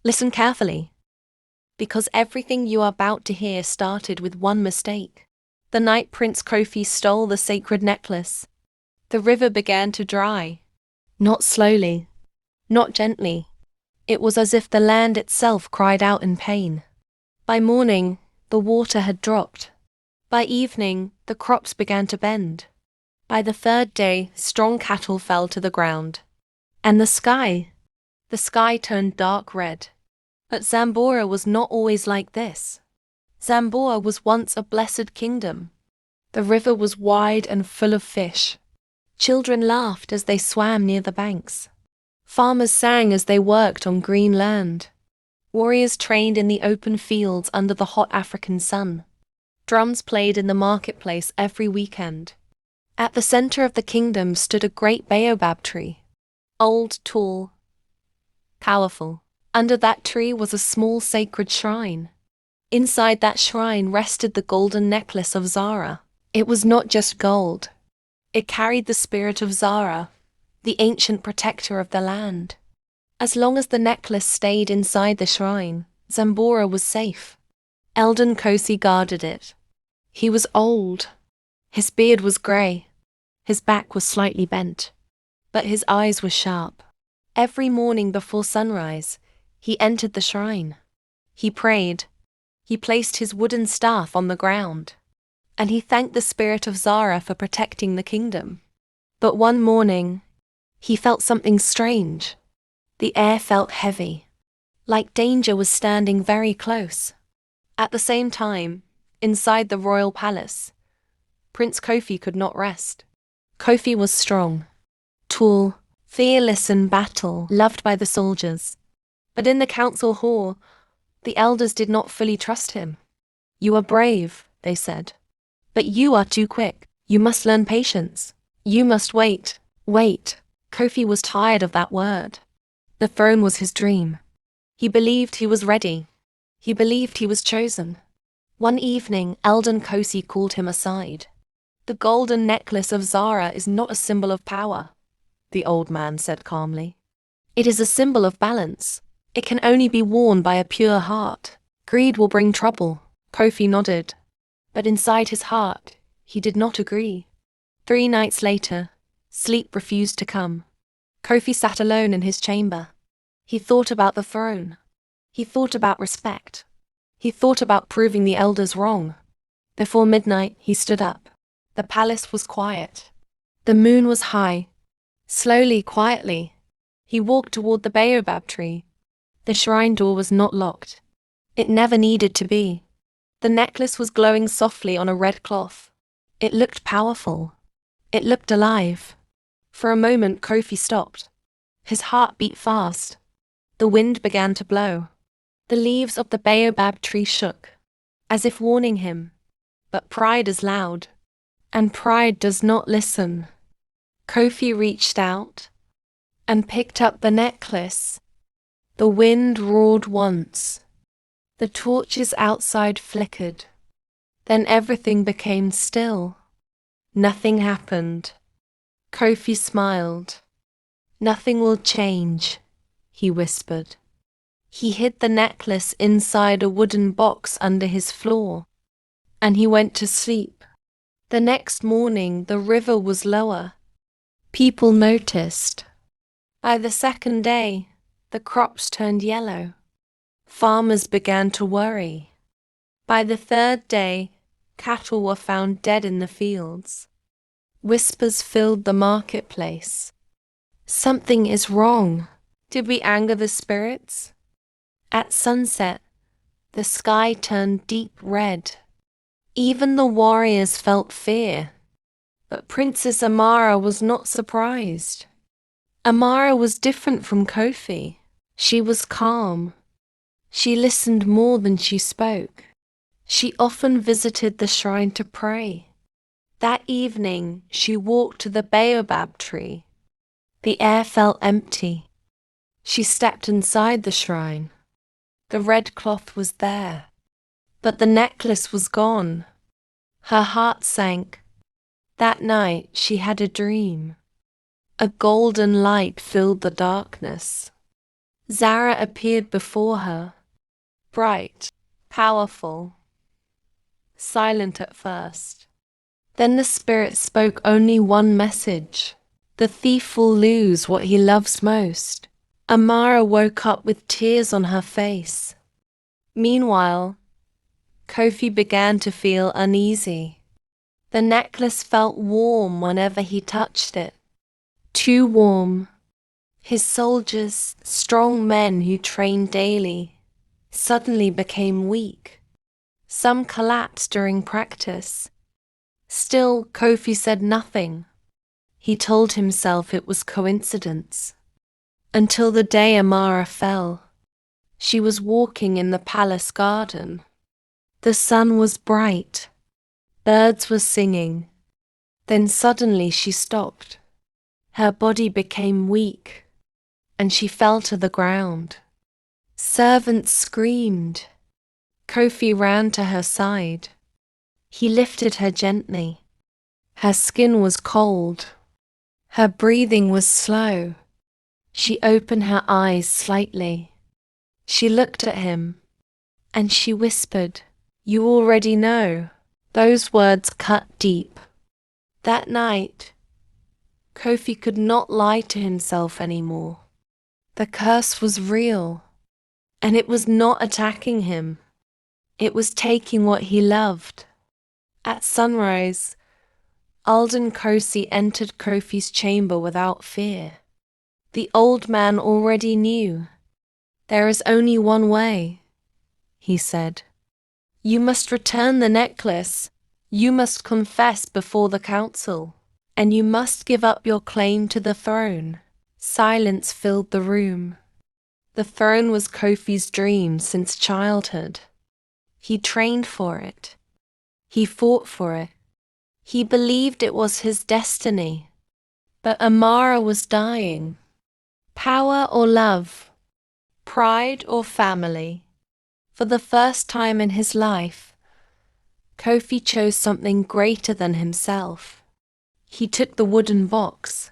Listen carefully, because everything you are about to hear started with one mistake. The night Prince Kofi stole the sacred necklace, the river began to dry. Not slowly, not gently. It was as if the land itself cried out in pain. By morning, the water had dropped. By evening, the crops began to bend. By the third day, strong cattle fell to the ground. And the sky turned dark red. But Zambora was not always like this. Zambora was once a blessed kingdom. The river was wide and full of fish. Children laughed as they swam near the banks. Farmers sang as they worked on green land. Warriors trained in the open fields under the hot African sun. Drums played in the marketplace every weekend. At the center of the kingdom stood a great baobab tree. Old, tall, powerful. Under that tree was a small sacred shrine. Inside that shrine rested the Golden Necklace of Zara. It was not just gold. It carried the spirit of Zara, the ancient protector of the land. As long as the necklace stayed inside the shrine, Zambora was safe. Elden Kosi guarded it. He was old. His beard was grey. His back was slightly bent. But his eyes were sharp. Every morning before sunrise, he entered the shrine. He prayed. He placed his wooden staff on the ground. And he thanked the spirit of Zara for protecting the kingdom. But one morning, he felt something strange. The air felt heavy, like danger was standing very close. At the same time, inside the royal palace, Prince Kofi could not rest. Kofi was strong, tall, fearless in battle, loved by the soldiers. But in the council hall, the elders did not fully trust him. "You are brave," they said. "But you are too quick. You must learn patience. You must wait." Wait. Kofi was tired of that word. The throne was his dream. He believed he was ready. He believed he was chosen. One evening, Elden Kosi called him aside. "The Golden Necklace of Zara is not a symbol of power," the old man said calmly. "It is a symbol of balance. It can only be worn by a pure heart. Greed will bring trouble." Kofi nodded. But inside his heart, he did not agree. 3 nights later, sleep refused to come. Kofi sat alone in his chamber. He thought about the throne. He thought about respect. He thought about proving the elders wrong. Before midnight, he stood up. The palace was quiet. The moon was high. Slowly, quietly, he walked toward the baobab tree. The shrine door was not locked. It never needed to be. The necklace was glowing softly on a red cloth. It looked powerful. It looked alive. For a moment, Kofi stopped. His heart beat fast. The wind began to blow. The leaves of the baobab tree shook, as if warning him. But pride is loud, and pride does not listen. Kofi reached out and picked up the necklace. The wind roared once. The torches outside flickered. Then everything became still. Nothing happened. Kofi smiled. "Nothing will change," he whispered. He hid the necklace inside a wooden box under his floor, and he went to sleep. The next morning, the river was lower. People noticed. By the second day, the crops turned yellow. Farmers began to worry. By the third day, cattle were found dead in the fields. Whispers filled the marketplace. "Something is wrong. Did we anger the spirits?" At sunset, the sky turned deep red. Even the warriors felt fear. But Princess Amara was not surprised. Amara was different from Kofi. She was calm. She listened more than she spoke. She often visited the shrine to pray. That evening, she walked to the baobab tree. The air felt empty. She stepped inside the shrine. The red cloth was there, but the necklace was gone. Her heart sank. That night, she had a dream. A golden light filled the darkness. Zara appeared before her, bright, powerful, silent at first. Then the spirit spoke only one message. The thief will lose what he loves most. Amara woke up with tears on her face. Meanwhile, Kofi began to feel uneasy. The necklace felt warm whenever he touched it. Too warm. His soldiers, strong men who trained daily, suddenly became weak. Some collapsed during practice. Still, Kofi said nothing. He told himself it was coincidence. Until the day Amara fell. She was walking in the palace garden. The sun was bright. Birds were singing. Then suddenly she stopped. Her body became weak, and she fell to the ground. Servants screamed. Kofi ran to her side. He lifted her gently. Her skin was cold. Her breathing was slow. She opened her eyes slightly. She looked at him, and she whispered, "You already know." Those words cut deep. That night, Kofi could not lie to himself anymore. The curse was real, and it was not attacking him. It was taking what he loved. At sunrise, Alden Kosi entered Kofi's chamber without fear. The old man already knew. "There is only one way," he said. "You must return the necklace. You must confess before the council. And you must give up your claim to the throne." Silence filled the room. The throne was Kofi's dream since childhood. He trained for it. He fought for it. He believed it was his destiny. But Amara was dying. Power or love? Pride or family? For the first time in his life, Kofi chose something greater than himself. He took the wooden box.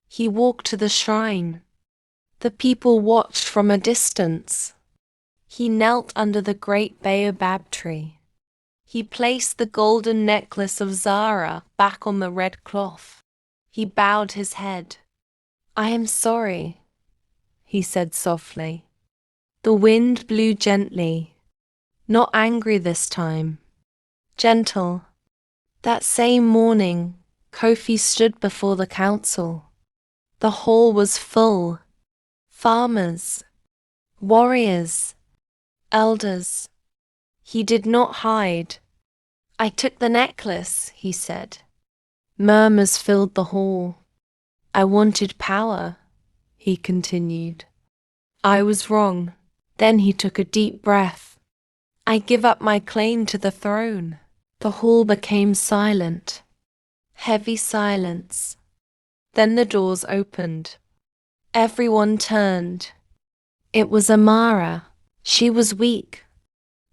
He walked to the shrine. The people watched from a distance. He knelt under the great baobab tree. He placed the golden necklace of Zara back on the red cloth. He bowed his head. "I am sorry," he said softly. The wind blew gently, not angry this time, gentle. That same morning, Kofi stood before the council. The hall was full. Farmers, warriors, elders. He did not hide. "I took the necklace," he said. Murmurs filled the hall. "I wanted power," he continued. "I was wrong." Then he took a deep breath. "I give up my claim to the throne." The hall became silent. Heavy silence. Then the doors opened. Everyone turned. It was Amara. She was weak,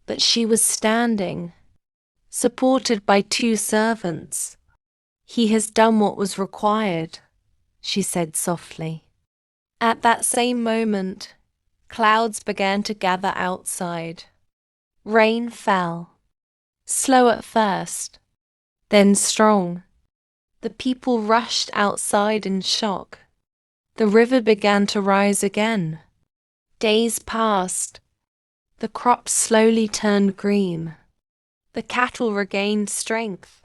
but she was standing, supported by 2 servants. "He has done what was required," she said softly. At that same moment, clouds began to gather outside. Rain fell, slow at first, then strong. The people rushed outside in shock. The river began to rise again. Days passed. The crops slowly turned green. The cattle regained strength.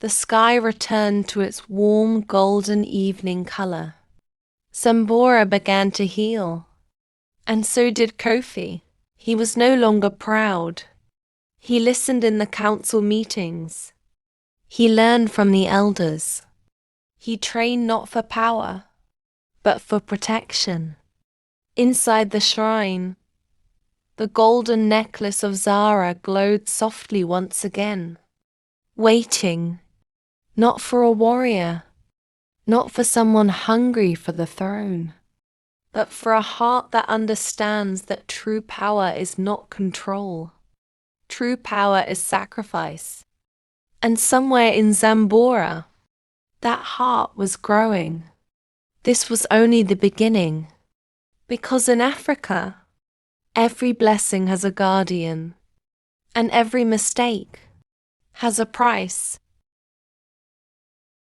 The sky returned to its warm golden evening color. Zambora began to heal. And so did Kofi. He was no longer proud. He listened in the council meetings. He learned from the elders. He trained not for power, but for protection. Inside the shrine, the golden necklace of Zara glowed softly once again, waiting, not for a warrior, not for someone hungry for the throne, but for a heart that understands that true power is not control. True power is sacrifice. And somewhere in Zambora, that heart was growing. This was only the beginning. Because in Africa, every blessing has a guardian, and every mistake has a price.